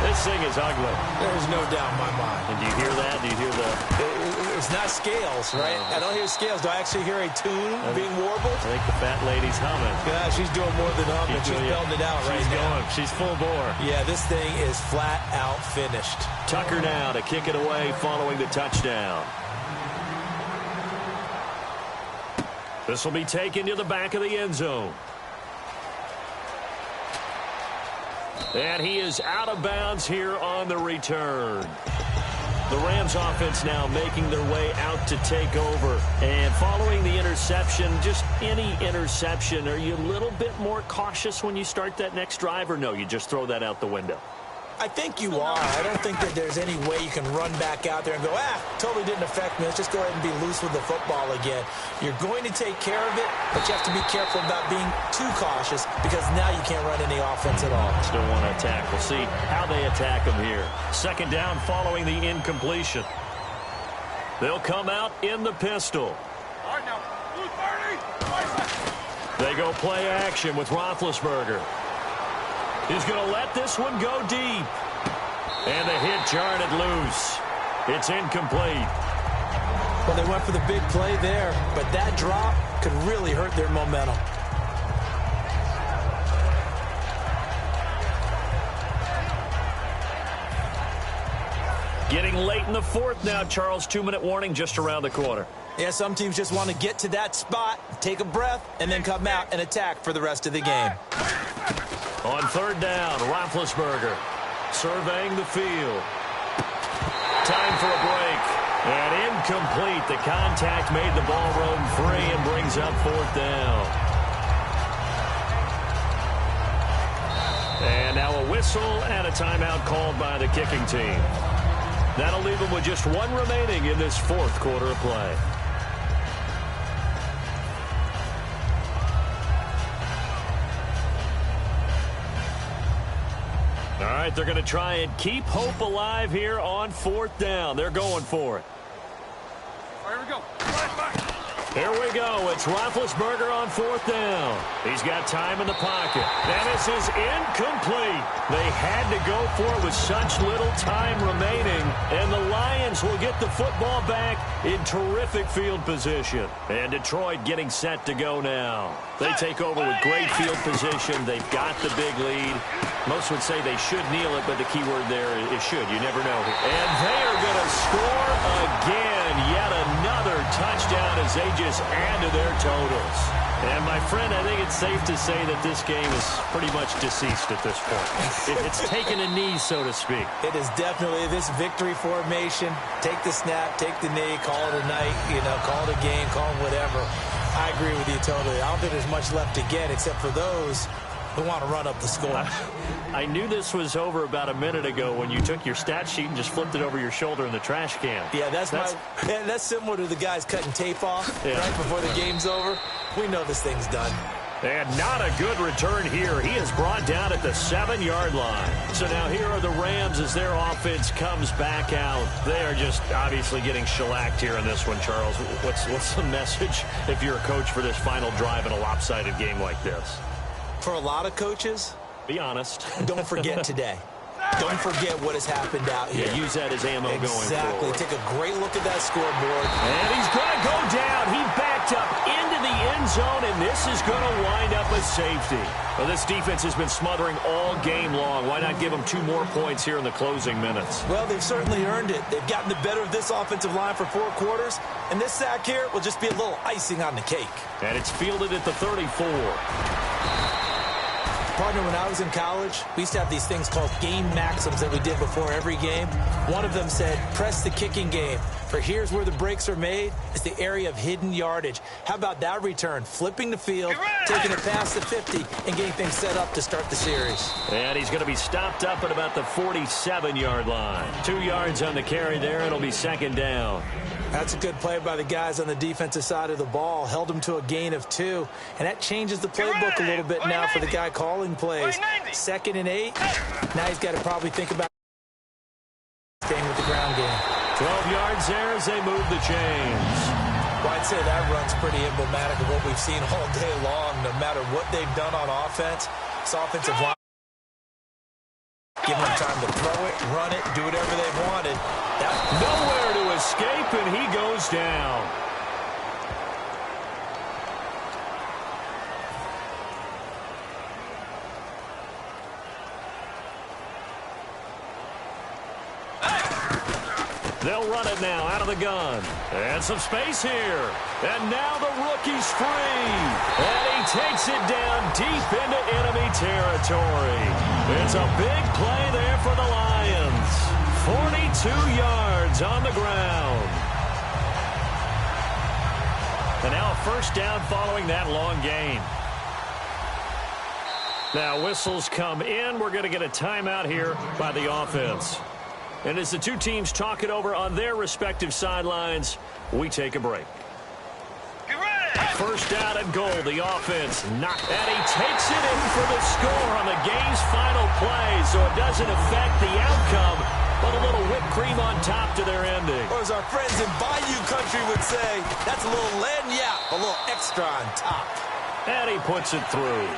This thing is ugly.
There's no doubt in my mind.
And do you hear that? Do you hear the...
It's not scales, right? I don't hear scales. Do I actually hear a tune being warbled?
I think the fat lady's humming.
Yeah, she's doing more than humming. She's belting it out right now.
She's full bore.
Yeah, this thing is flat out finished.
Tucker now to kick it away following the touchdown. This will be taken to the back of the end zone. And he is out of bounds here on the return. The Rams offense now making their way out to take over. And following the interception, just any interception, are you a little bit more cautious when you start that next drive, or no, you just throw that out the window?
I think you are. I don't think that there's any way you can run back out there and go, totally didn't affect me. Let's just go ahead and be loose with the football again. You're going to take care of it, but you have to be careful about being too cautious because now you can't run any offense at all.
Still want to attack. We'll see how they attack them here. Second down following the incompletion. They'll come out in the pistol.
All right, now, 230.
They go play action with Roethlisberger. He's going to let this one go deep. And the hit jarred it loose. It's incomplete.
Well, they went for the big play there, but that drop could really hurt their momentum.
Getting late in the fourth now, Charles. 2-minute warning just around the corner.
Yeah, some teams just want to get to that spot, take a breath, and then come out and attack for the rest of the game.
On third down, Roethlisberger surveying the field. Time for a break. And incomplete. The contact made the ball roam free and brings up fourth down. And now a whistle and a timeout called by the kicking team. That'll leave them with just one remaining in this fourth quarter of play. All right, they're going to try and keep hope alive here on fourth down. They're going for it.
All right, here we go.
Here we go. It's Roethlisberger on fourth down. He's got time in the pocket. And this is incomplete. They had to go for it with such little time remaining. And the Lions will get the football back in terrific field position. And Detroit getting set to go now. They take over with great field position. They've got the big lead. Most would say they should kneel it, but the key word there is should. You never know. And they are going to score again. Yet another touchdown as they just add to their totals. And, my friend, I think it's safe to say that this game is pretty much deceased at this point. It's taken a knee, so to speak.
It is definitely this victory formation. Take the snap, take the knee, call it a night, call it a game, call it whatever. I agree with you totally. I don't think there's much left to get except for those who want to run up the score.
I knew this was over about a minute ago when you took your stat sheet and just flipped it over your shoulder in the trash can.
Yeah, that's similar to the guys cutting tape off right before the game's over. We know this thing's done.
And not a good return here. He is brought down at the 7-yard line. So now here are the Rams as their offense comes back out. They are just obviously getting shellacked here in this one, Charles. What's the message if you're a coach for this final drive in a lopsided game like this?
For a lot of coaches,
be honest.
Don't forget today. Don't forget what has happened out here.
Yeah, use that as ammo going forward.
Exactly. Take a great look at that scoreboard.
And he's going to go down. He backed up into the end zone, and this is going to wind up a safety. Well, this defense has been smothering all game long. Why not give them 2 more points here in the closing minutes?
Well, they've certainly earned it. They've gotten the better of this offensive line for 4 quarters, and this sack here will just be a little icing on the cake.
And it's fielded at the 34.
Partner, when I was in college, we used to have these things called game maxims that we did before every game. One of them said, press the kicking game. For here's where the breaks are made. It's the area of hidden yardage. How about that return? Flipping the field, taking it past the 50, and getting things set up to start the series.
And he's going to be stopped up at about the 47-yard line. 2 yards on the carry there. It'll be second down.
That's a good play by the guys on the defensive side of the ball. Held them to a gain of 2. And that changes the playbook a little bit now for the guy calling plays. 2nd and 8. Now he's got to probably think about staying with the ground game.
12 yards there as they move the chains.
Well, I'd say that run's pretty emblematic of what we've seen all day long. No matter what they've done on offense, this offensive line Give them time to throw it, run it, do whatever they wanted.
Nowhere to escape, and he goes down. They'll run it now out of the gun. And some space here. And now the rookie's free. And he takes it down deep into enemy territory. It's a big play there for the Lions. 42 yards on the ground. And now a first down following that long gain. Now whistles come in. We're going to get a timeout here by the offense. And as the two teams talk it over on their respective sidelines, we take a break. First down and goal, the offense knocked. And he takes it in for the score on the game's final play, so it doesn't affect the outcome, but a little whipped cream on top to their ending.
Or as our friends in Bayou Country would say, that's a little lagniappe, a little extra on top.
And he puts it through.